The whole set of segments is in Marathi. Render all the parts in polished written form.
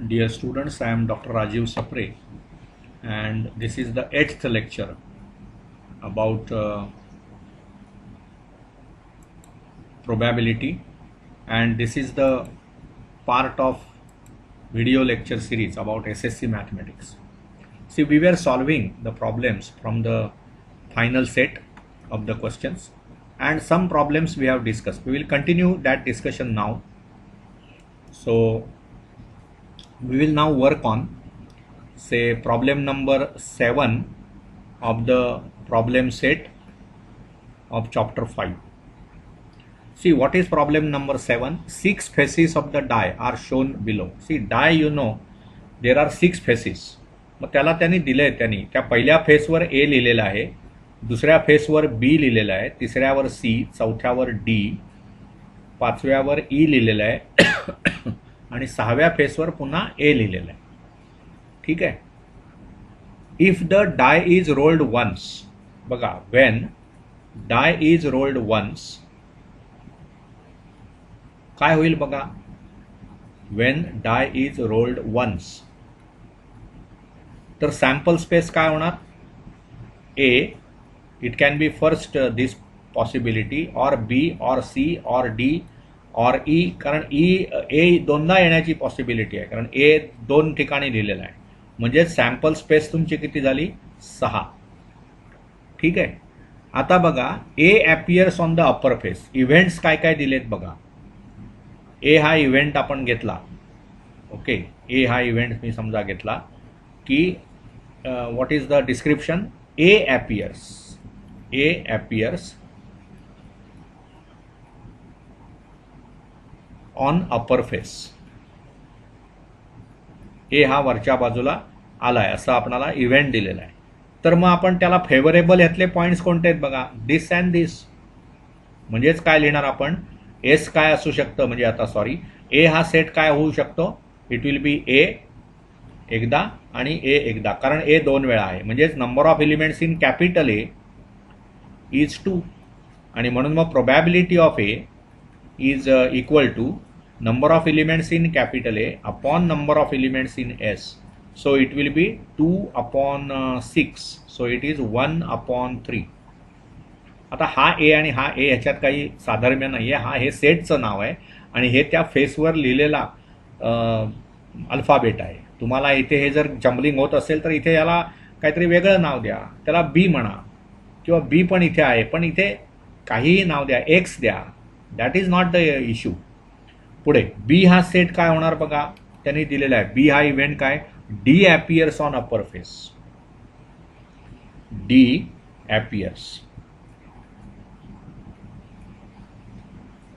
Dear students, I am Dr. Rajiv Sapre, and this is the 8th lecture about probability, and this is the part of video lecture series about SSC mathematics. See, we were solving the problems from the final set of the questions, and some problems we have discussed. We will continue that discussion now. So we will now work on, say, problem number 7 of the problem set of chapter 5. See, what is problem number 7? 6 faces of the die are shown below. See, die, you know, there are 6 faces. मग त्याला त्यांनी दिले, त्यांनी त्या पहिल्या फेसवर ए लिहिलेला आहे, दुसऱ्या फेसवर बी लिहिलेला आहे, तिसऱ्यावर सी, चौथ्यावर डी, पाचव्यावर ई लिहिलेलं आहे आणि सहाव्या फेसवर पुन्हा ए लिहिलेलं आहे. ठीक आहे. If the die is rolled once, बघा, when die is rolled once काय होईल बघा. When die is rolled once, तर सॅम्पल स्पेस काय होणार. A, it can be first this possibility, or B, और सी, और डी, और ई, कारण ए दोनदा येण्याची पॉसिबिलिटी आहे, कारण ए 2 ठिकाणी लिहिलेला आहे. म्हणजे सॅम्पल स्पेस तुमची किती झाली, 6. ठीक आहे. आता बघा, A appears on the upper face. Events काय काय दिलेत बघा. ए हा इव्हेंट आपण घेतला. ओके, ए हा इव्हेंट मी समजा घेतला की what is the description. A appears on upper face. A हा वरच्या बाजूला आलाय असं आपणाला इव्हेंट दिलेला आहे. तर मग आपण त्याला फेवरेबल ह्यातले पॉईंट्स कोणते आहेत बघा. दिस अँड दिस. म्हणजेच काय लिहिणार आपण, एस काय असू शकतं, म्हणजे आता सॉरी, ए हा सेट काय होऊ शकतो. इट विल बी ए एकदा आणि ए एकदा, कारण ए 2 वेळा आहे. म्हणजेच number of elements in capital A is 2, आणि म्हणून मग probability of A is equal to number of elements in capital A upon number of elements in S. So it will be 2/6. So it is 1/3. आता हा ए आणि हा ए ह्याच्यात काही साधर्म्य नाही आहे. हा हे सेटचं नाव आहे आणि हे त्या फेसवर लिहिलेला अल्फाबेट आहे. तुम्हाला इथे हे जर जम्बलिंग होत असेल तर इथे याला काहीतरी वेगळं नाव द्या, त्याला बी म्हणा, किंवा बी पण इथे आहे पण इथे काहीही नाव द्या, एक्स द्या. That is not the issue. पुढे बी हा सेट काय होणार बघा, त्यांनी दिलेला आहे. बी हा इव्हेंट काय, D appears on upper face. D appears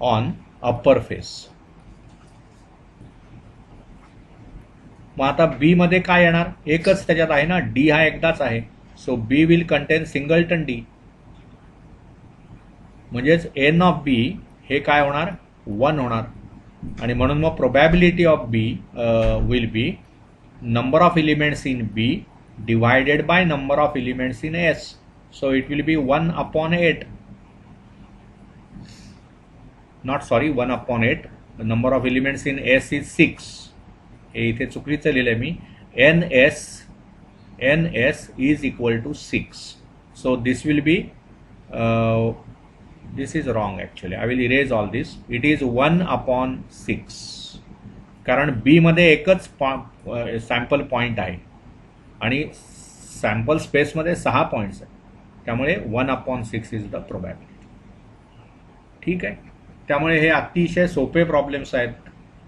on upper face. मग आता बी मध्ये काय येणार, एकच त्याच्यात आहे ना, डी हा एकदाच आहे. So B will contain singleton D. म्हणजेच एन ऑफ बी हे काय होणार, 1 होणार. आणि म्हणून मग probability of B will be number of elements in B divided by number of elements in S. So it will be 1/8. Not sorry, 1/8. Number of elements in S is 6. हे इथे चुकीचं लिहिलंय मी. N S is equal to 6. So this will be this is wrong actually. I will erase all this. It is 1/6. कारण बी मध्ये एकच सॅम्पल पॉईंट आहे आणि सॅम्पल स्पेसमध्ये 6 पॉईंट्स आहेत. त्यामुळे 1/6 इज द प्रोबॅबिलिटी. ठीक आहे. त्यामुळे हे अतिशय सोपे प्रॉब्लेम्स आहेत.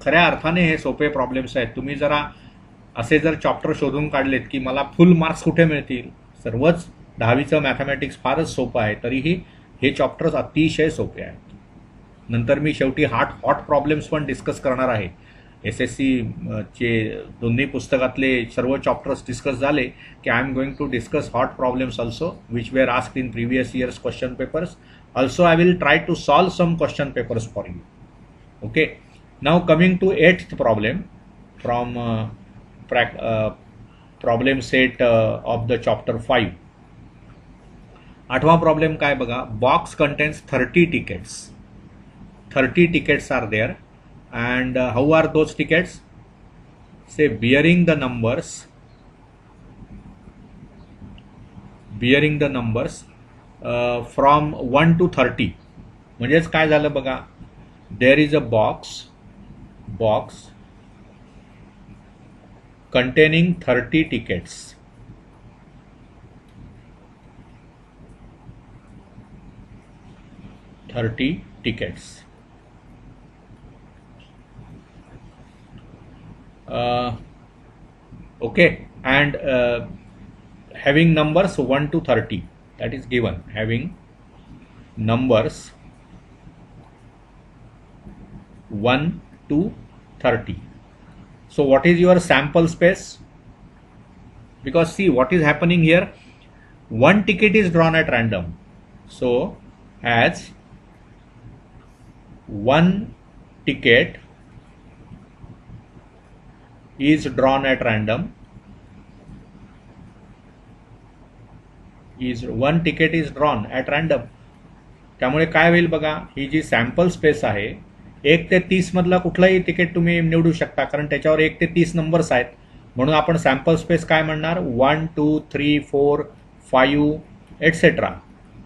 खऱ्या अर्थाने हे सोपे प्रॉब्लेम्स आहेत. तुम्ही जरा असे जर चॅप्टर शोधून काढलेत की मला फुल मार्क्स कुठे मिळतील, सर्वच 10वीचं मॅथमॅटिक्स फारच सोपं आहे, तरीही हे चॅप्टर्स अतिशय सोपे आहेत. नंतर मी शेवटी हॉट प्रॉब्लेम्स पण डिस्कस करणार आहे. SSC चे दोन्ही पुस्तकातले सर्व चॅप्टर्स डिस्कस झाले की I am going to discuss hot problems also which were asked in previous years question papers. Also I will try to solve some question papers for you. Okay. Now coming to 8th problem from problem set of the chapter 5. 8वा प्रॉब्लेम काय बघा. Box contains 30 tickets. 30 tickets are there, and how are those tickets? say bearing the numbers from 1 to 30. म्हणजेच काय झालं बघा, there is a box containing 30 tickets. Okay, and having numbers 1 to 30, that is given, having numbers 1 to 30. So what is your sample space? Because see what is happening here, one ticket is drawn at random. So as one ticket is drawn at random, त्यामुळे काय होईल बघा, ही जी सॅम्पल स्पेस आहे 1 ते 30 मधला कुठलाही तिकीट तुम्ही निवडू शकता, कारण त्याच्यावर 1 ते 30 नंबर्स आहेत. म्हणून आपण सॅम्पल स्पेस काय म्हणणार, 1 2 3 4 5 एटसेट्रा,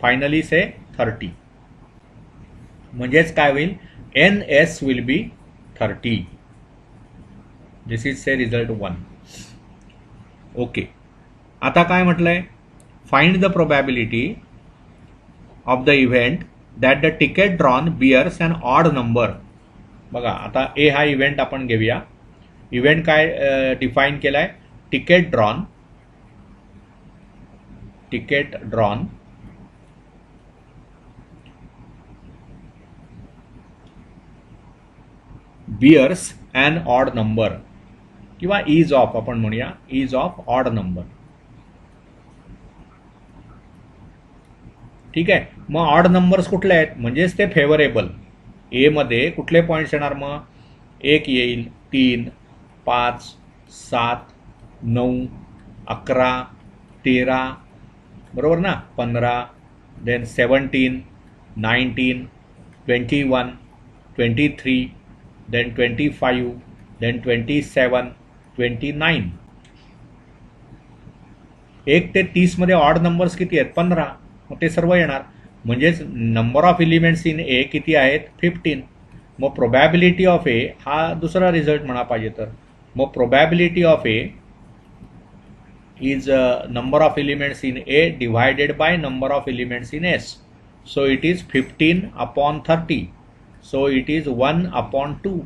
फायनली से 30. म्हणजेच काय होईल, NS will be 30. This is say result 1. Okay, आता काय म्हटलंय, find the probability of the event that the ticket drawn bears an odd number. बघा आता ए हा इव्हेंट आपण घेऊया. इव्हेंट काय डिफाईन केलाय, ticket drawn bears an odd number, किंवा इज ऑफ आपण म्हणूया, इज ऑफ ऑड नंबर. ठीक आहे. मग ऑड नंबर्स कुठले आहेत, म्हणजेच ते फेवरेबल. ए मध्ये कुठले पॉईंट्स येणार, मग 1 येईल, 3 5 7 9 11 13, बरोबर ना, 15, देन 17 19 21 23, देन 25, देन 27 29. 1 ते 30 मध्ये ऑड नंबर्स किती आहेत, 15. मग ते सर्व येणार. म्हणजेच नंबर ऑफ एलिमेंट्स इन ए किती आहेत, 15. मग प्रोबॅबिलिटी ऑफ ए हा दुसरा रिझल्ट म्हणा पाहिजे तर, मग probability of A is number of elements in A divided by number of elements in S. So it is 15 upon 30. So it is 1 upon 2.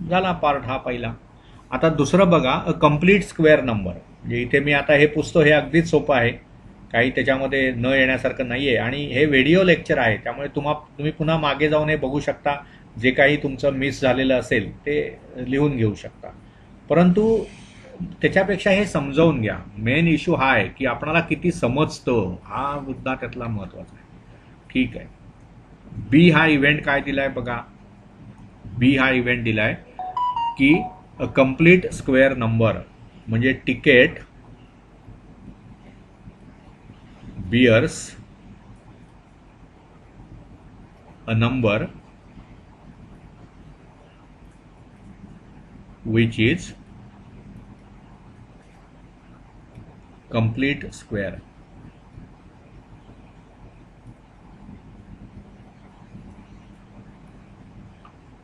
झाला पार्ट हा पहिला. आता दुसरं बघा, अ कम्प्लीट स्क्वेअर नंबर. म्हणजे इथे मी आता हे पुसतो, हे अगदीच सोपं आहे, काही त्याच्यामध्ये न येण्यासारखं नाही आहे, आणि हे व्हिडिओ लेक्चर आहे, त्यामुळे तुम्ही पुन्हा मागे जाऊन हे बघू शकता. जे काही तुमचं मिस झालेलं असेल ते लिहून घेऊ शकता. परंतु त्याच्यापेक्षा हे समजावून घ्या. मेन इश्यू हा आहे की आपणाला किती समजतं, हा मुद्दा त्यातला महत्वाचा आहे. ठीक आहे. बी हा इव्हेंट काय दिलाय बघा, बी हा इव्हेंट दिलाय की अ कम्प्लीट स्क्वेअर नंबर, म्हणजे ticket bears a number which is complete square.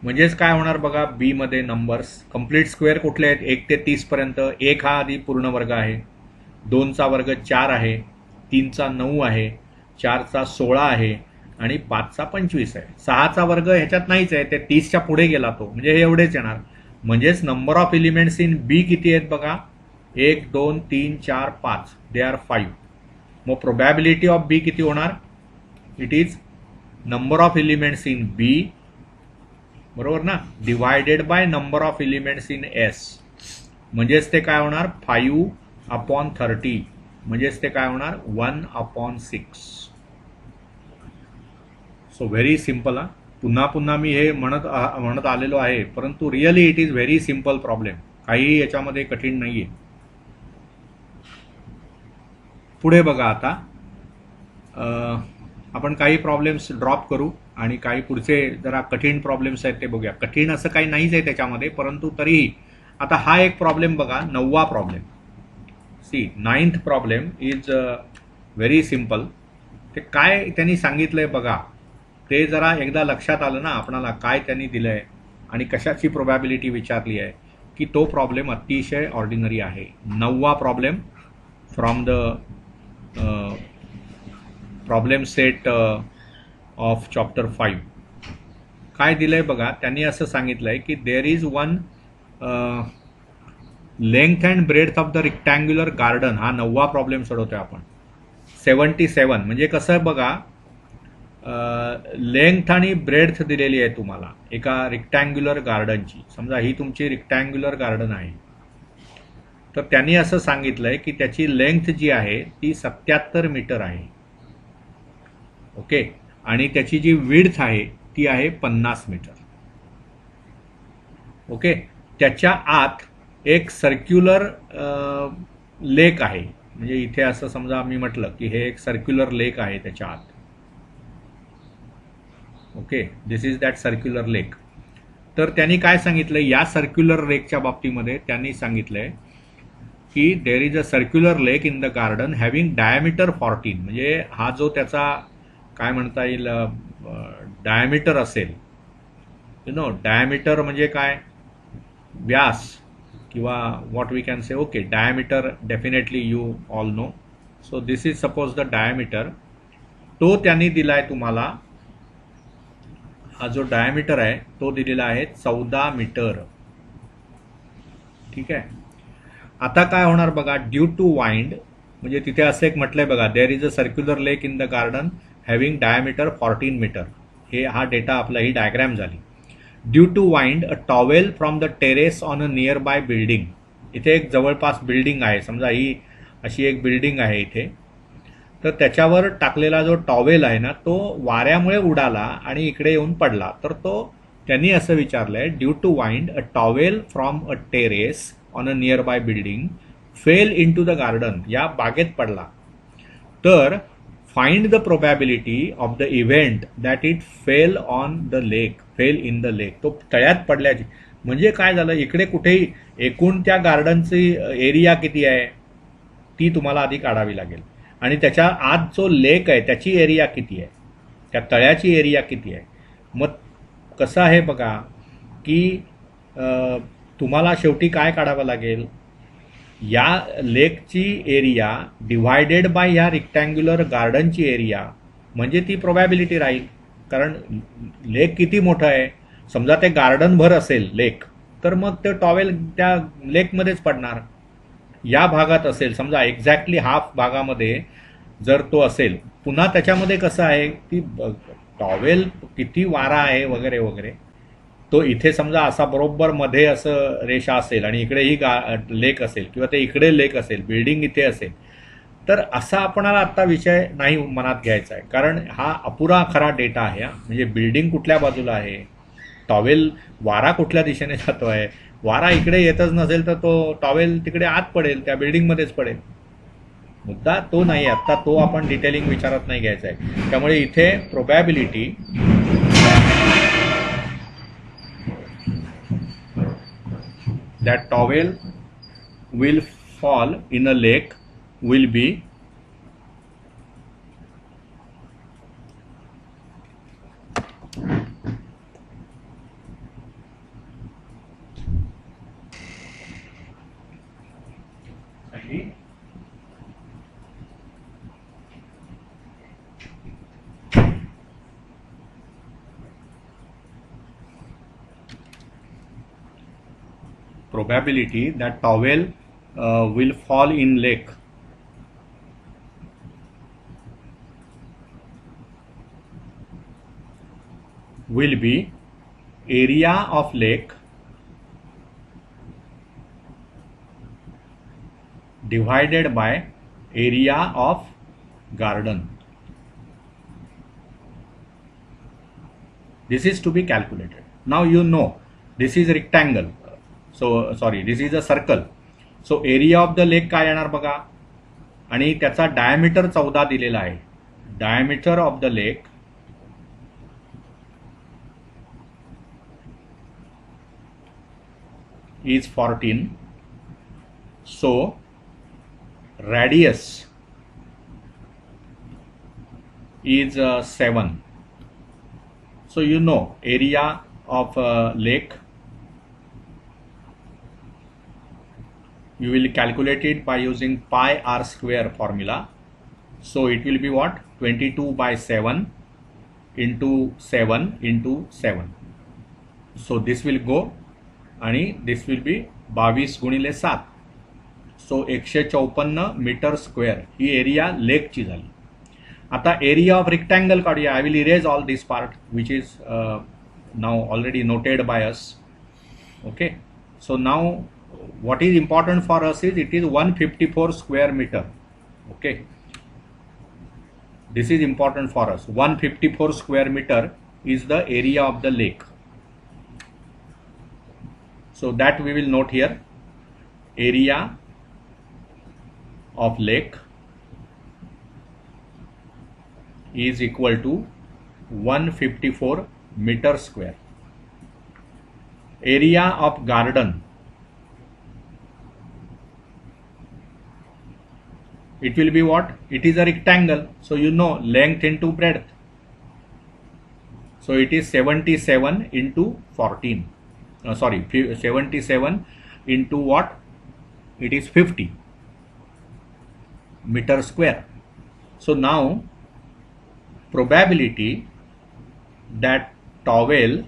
म्हणजेच काय होणार बघा, बी मध्ये नंबर्स कंप्लीट स्क्वेअर कुठले आहेत, 1 ते 30 पर्यंत. 1 हा आधी पूर्ण वर्ग आहे, 2 चा वर्ग 4 आहे, 3 चा 9 आहे, 4 चा 16 आहे, आणि 5 चा 25 आहे. 6 चा वर्ग ह्याच्यात नाहीच आहे, ते 30 च्या पुढे गेला तो, म्हणजे हे एवढेच येणार. म्हणजेच नंबर ऑफ एलिमेंट्स इन बी किती आहेत बघा, 1 2 3 4 5, दे आर 5. मग प्रोबॅबिलिटी ऑफ बी किती होणार, it is number of elements in B, बरोबर ना, divided by number of elements in S. म्हणजेच ते काय होणार, 5 अपॉन 30. म्हणजेच ते काय होणार, 1 अपॉन 6. So very simple. हा पुन्हा पुन्हा मी हे म्हणत आलेलो आहे, परंतु really it is very simple problem, काही याच्यामध्ये कठीण नाहीये. पुढे बघा, आता आपण काही प्रॉब्लेम्स ड्रॉप करू आणि काही पुढचे जरा कठीण प्रॉब्लेम्स आहेत ते बघूया. कठीण असं काही नाहीच आहे त्याच्यामध्ये, परंतु तरीही आता हा एक प्रॉब्लेम बघा, 9वा problem. See 9th problem is very simple. ते काय त्यांनी सांगितलंय बघा, ते जरा एकदा लक्षात आलं ना आपणाला काय त्यांनी दिलंय आणि कशाची प्रोबॅबिलिटी विचारली आहे, की तो प्रॉब्लेम अतिशय ऑर्डिनरी आहे. 9वा problem from the problem set of chapter 5. काय दिलंय बघा, त्यांनी असं सांगितलंय की there is one length and breadth of the rectangular garden. हा 9वा प्रॉब्लेम सोडवतोय आपण. 77 म्हणजे कसं बघा, लेंथ आणि ब्रेड्थ दिलेली आहे तुम्हाला एका रेक्टँग्युलर गार्डनची. समजा ही तुमची रेक्टँग्युलर गार्डन आहे, तर त्यांनी असं सांगितलंय की त्याची लेंथ जी आहे ती 77 मीटर आहे. ओके, आणि त्याची जी विड्थ आहे ती आहे 50 मीटर. ओके, त्याच्या आत एक सर्क्युलर लेक आहे. म्हणजे इथे असं समजा मी म्हटलं की हे एक सर्क्युलर लेक आहे त्याच्या आत. Okay, this is that circular lake. तर त्यांनी काय सांगितलंय या सर्क्युलर लेकच्या बाबतीमध्ये, त्यांनी सांगितलंय की there is a circular lake in the garden having diameter 14. म्हणजे हा जो त्याचा काय म्हणता येईल डायमीटर असेल, डायमीटर म्हणजे काय, व्यास किंवा what we can say. Okay, diameter definitely you all know. So this is suppose the diameter. तो त्यांनी दिलाय तुम्हाला, हा जो डायमीटर आहे तो दिलेला आहे 14 मीटर. ठीक आहे. आता काय होणार बघा, ड्यू टू वाइंड, म्हणजे तिथे असं एक म्हटलंय बघा, there is a circular lake in the garden having diameter 14 metre. हा डेटा आपला, ही डायग्रॅम झाली. Due to wind a towel from the terrace on a nearby building. इथे एक जवळपास बिल्डिंग आहे, समजा ही अशी एक बिल्डिंग आहे इथे, तर त्याच्यावर टाकलेला जो टॉवेल आहे ना तो वाऱ्यामुळे उडाला आणि इकडे येऊन पडला. तर तो त्यांनी असं विचारलंय, due to wind a towel from a terrace on a nearby building fell into the garden. या बागेत पडला. तर find the probability of the event that it fell on the lake, fell in the lake. तो तळ्यात पडल्याची म्हणजे काय झालं, इकडे कुठेही एकूण त्या गार्डनची एरिया किती आहे ती तुम्हाला आधी काढावी लागेल, आणि त्याच्या आत जो लेक आहे त्याची एरिया किती आहे, त्या तळ्याची एरिया किती आहे. मग कसं आहे बघा की तुम्हाला शेवटी काय काढावं लागेल, या लेकची एरिया डिव्हायडेड बाय ह्या रेक्टँग्युलर गार्डनची एरिया, म्हणजे ती प्रोबॅबिलिटी राहील. कारण लेक किती मोठं आहे, समजा ते गार्डन भर असेल लेक, तर मग ते टॉवेल त्या लेकमध्येच पडणार. या भागात असेल, समजा एक्झॅक्टली हाफ भागामध्ये जर तो असेल, पुन्हा त्याच्यामध्ये कसं आहे की टॉवेल किती वारा आहे वगैरे वगैरे, तो इथे समजा असा बरोबर मध्ये असं रेषा असेल आणि इकडे ही लेक असेल, किंवा ते इकडे लेक असेल, बिल्डिंग इथे असेल, तर असा आपणाला आता विषय नाही मनात घ्यायचा आहे. कारण हा अपुरा खरा डेटा आहे. म्हणजे बिल्डिंग कुठल्या बाजूला आहे, टॉवेल वारा कुठल्या दिशेने जातो आहे, वारा इकडे येतच नसेल तर तो टॉवेल तिकडे आत पडेल, त्या बिल्डिंगमध्येच पडेल. मुद्दा तो नाही, आता तो आपण डिटेलिंग विचारात नाही घ्यायचा आहे. त्यामुळे इथे probability that towel will fall in a lake will be probability that towel will fall in lake will be area of lake divided by area of garden. This is to be calculated. Now you know this is a rectangle, so sorry, this is a circle. So area of the lake काय येणार बघा, आणि त्याचा डायमीटर 14 दिलेला आहे. Diameter of the lake is 14. So radius is 7. So you know area of lake, you will calculate it by using pi r square formula. So it will be what? 22 by 7 into 7 into 7. So this will go आणि this will be 22 गुणिले 7. सो 154 मीटर स्क्वेअर ही एरिया लेकची झाली. आता एरिया ऑफ रेक्टँगल काढूया. I will erase all this part which is now already noted by us. Okay, so now what is important for us is it is 154 square meter. Okay, this is important for us. 154 square meter is the area of the lake. So that we will note here. Area of lake is equal to 154 meter square. Area of garden, it will be what? It is a rectangle, so you know length into breadth. So it is 77 into 14. 77 into what? It is 50 meter square. So now probability that towel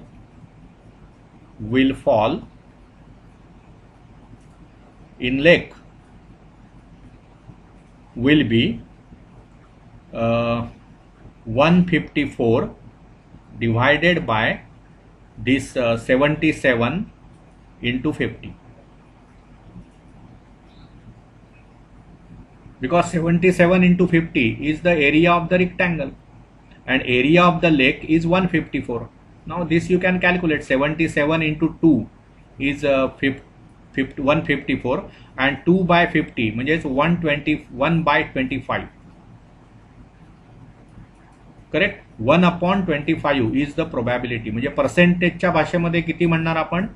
will fall in lake will be 154 divided by this 77 into 50, because 77 into 50 is the area of the rectangle and area of the lake is 154. Now this you can calculate. 77 into 2 is 154 and 2 by 50 म्हणजे 121 by 25. Correct. 1/25 is the probability. म्हणजे पर्सेंटेजच्या भाषेमध्ये किती म्हणणार आपण?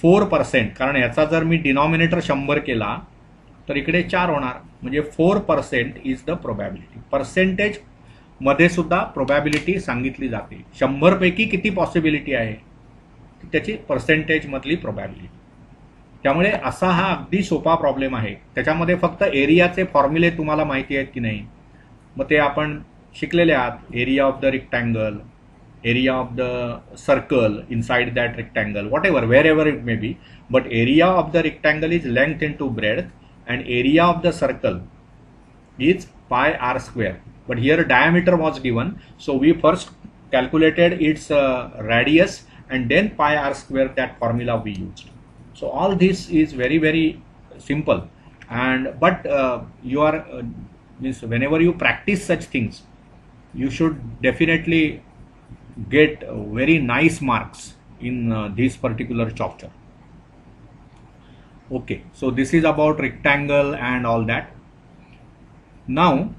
4%. कारण याचा जर मी डिनॉमिनेटर 100 केला तर इकडे 4 होणार. म्हणजे 4% इज द प्रोबॅबिलिटी. पर्सेंटेज मध्ये सुद्धा प्रोबॅबिलिटी सांगितली जाते. 100 पैकी किती पॉसिबिलिटी आहे त्याची पर्सेंटेज मधली प्रोबॅबिलिटी. त्यामुळे असा हा अगदी सोपा प्रॉब्लेम आहे. त्याच्यामध्ये फक्त एरियाचे फॉर्म्युले तुम्हाला माहिती आहेत की नाही, मग ते आपण शिकलेले आहात. Area of the rectangle, area of the circle inside that rectangle, whatever, wherever it may be. But area of the rectangle is length into breadth and area of the circle is pi r square. But here diameter was given, so we first calculated its radius and then pi r square, that formula we used. So all this is very very simple, and but you are means whenever you practice such things you should definitely get very nice marks in this particular chapter. Okay, so this is about rectangle and all that. Now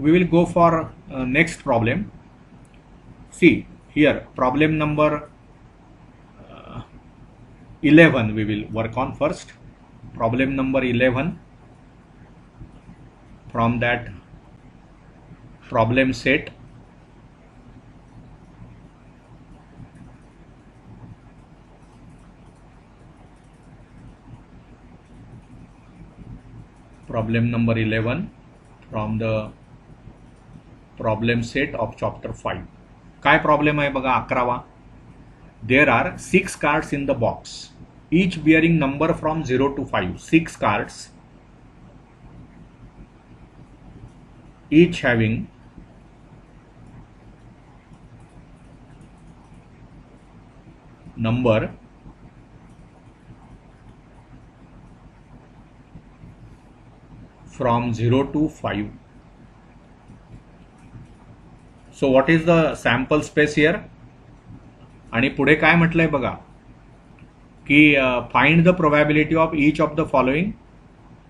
we will go for next problem. See here, problem number 11 we will work on first. Problem number 11 from that problem set. Problem number 11 from the problem set of chapter 5. काय प्रॉब्लेम आहे बघा? 11वा. There are 6 cards in the box, each bearing number from 0 to 5. 6 cards, each having number from 0 to 5. So what is the sample space here? आणि पुढे काय म्हटलंय बघा की find the probability of each of the following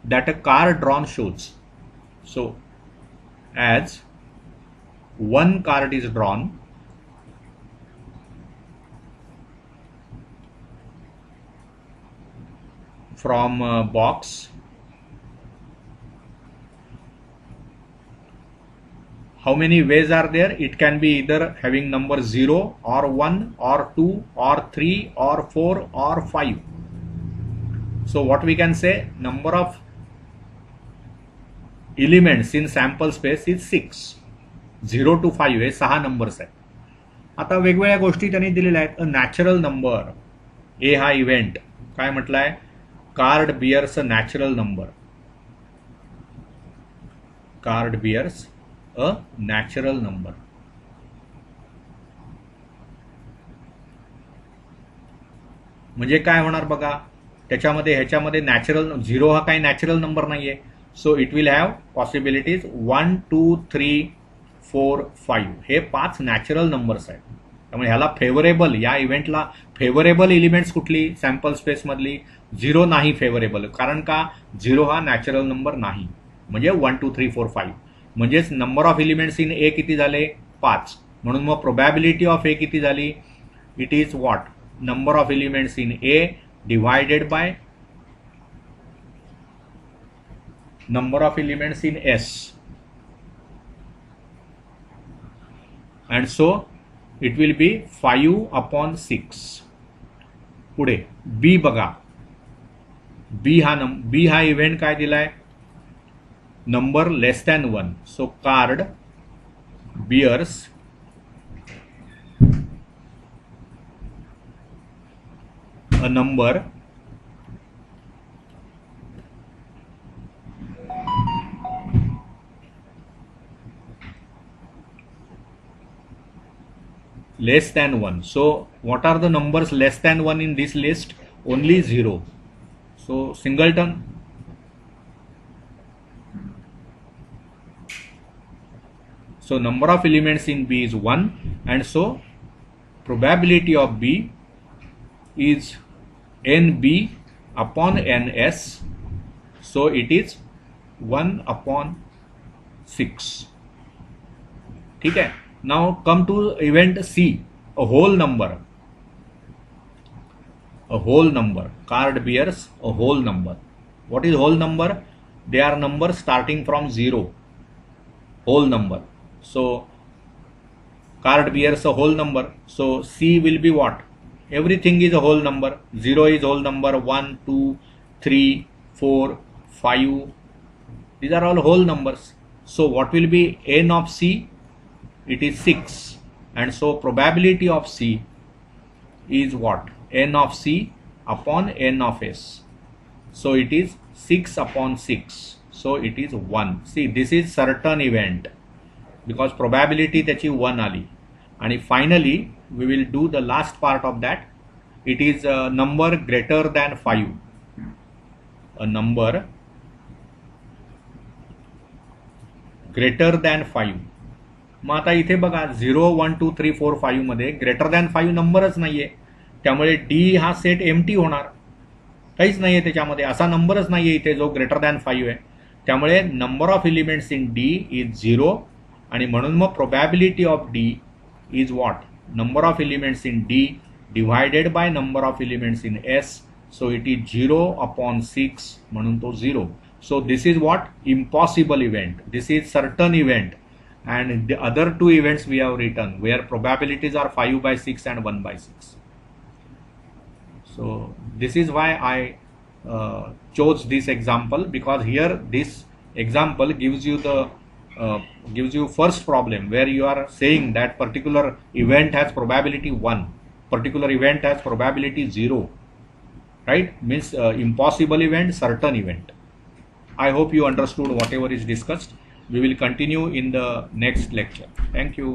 that a car drawn shows. So as 1 card is drawn, from box. How many ways are there? It can be either having number 0 or 1 or 2 or 3 or 4 or 5. So what we can say, number of elements in sample space is 6. 0 to 5 हे 6 नंबर्स आहेत. आता वेगवेगळ्या गोष्टी त्यांनी दिलेल्या आहेत. अ नॅचरल नंबर, ए हा इव्हेंट काय म्हटलाय, card bears a natural number. Card bears a natural number. म्हणजे काय होणार बघा, त्याच्यामध्ये ह्याच्यामध्ये नॅचरल 0 हा काही नॅचरल नंबर नाहीये. So it will have possibilities 1 2 3 4 5 हे 5 नॅचरल नंबर्स आहेत. त्यामुळे ह्याला फेवरेबल, या इव्हेंटला फेवरेबल एलिमेंट्स कुठली सॅम्पल स्पेस मधली, 0 नाही फेवरेबल. कारण का, 0 हा नॅचरल नंबर नाही. म्हणजे 1 2 3 4 5 म्हणजेच नंबर ऑफ एलिमेंट्स इन ए किती झाले, 5. म्हणून मग प्रोबॅबिलिटी ऑफ ए किती झाली, it is what, number of elements in A divided by number of elements in S, and so it will be 5/6. पुढे B बघा, B हा इव्हेंट काय दिलाय, number less than 1. So card bears a number less than 1. So what are the numbers less than 1 in this list? Only 0. So singleton. So number of elements in B is 1, and so probability of B is NB upon NS. So it is 1/6. ठीक है. Now come to event C, a whole number. A whole number. Card bears a whole number. What is whole number? They are numbers starting from 0. Whole number. So card bears a whole number. So C will be what? Everything is a whole number. 0 is whole number. 1, 2, 3, 4, 5. These are all whole numbers. So what will be n of C? It is 6, and so probability of C is what, n of C upon n of S. So it is 6/6. So it is 1. See, this is certain event because probability त्याची 1 आली. आणि finally we will do the last part of that. It is a number greater than 5. A number greater than 5. मग आता इथे बघा 0 1 2 3 4 5 मध्ये ग्रेटर दॅन 5 नंबरच नाहीये. त्यामुळे डी हा सेट एम्प्टी होणार, काहीच नाहीये त्याच्यामध्ये, असा नंबरच नाहीये इथे जो ग्रेटर दॅन 5 आहे. त्यामुळे number of elements in D is 0, आणि म्हणून मग probability of D is what, number of elements in D divided by number of elements in S. So it is 0/6, म्हणून तो 0. So this is what, impossible event. This is certain event. And the other two events we have written where probabilities are 5/6 and 1/6. So this is why I chose this example, because here this example gives you first problem where you are saying that particular event has probability 1, particular event has probability 0, right? Means impossible event, certain event. I hope you understood whatever is discussed. We will continue in the next lecture. Thank you.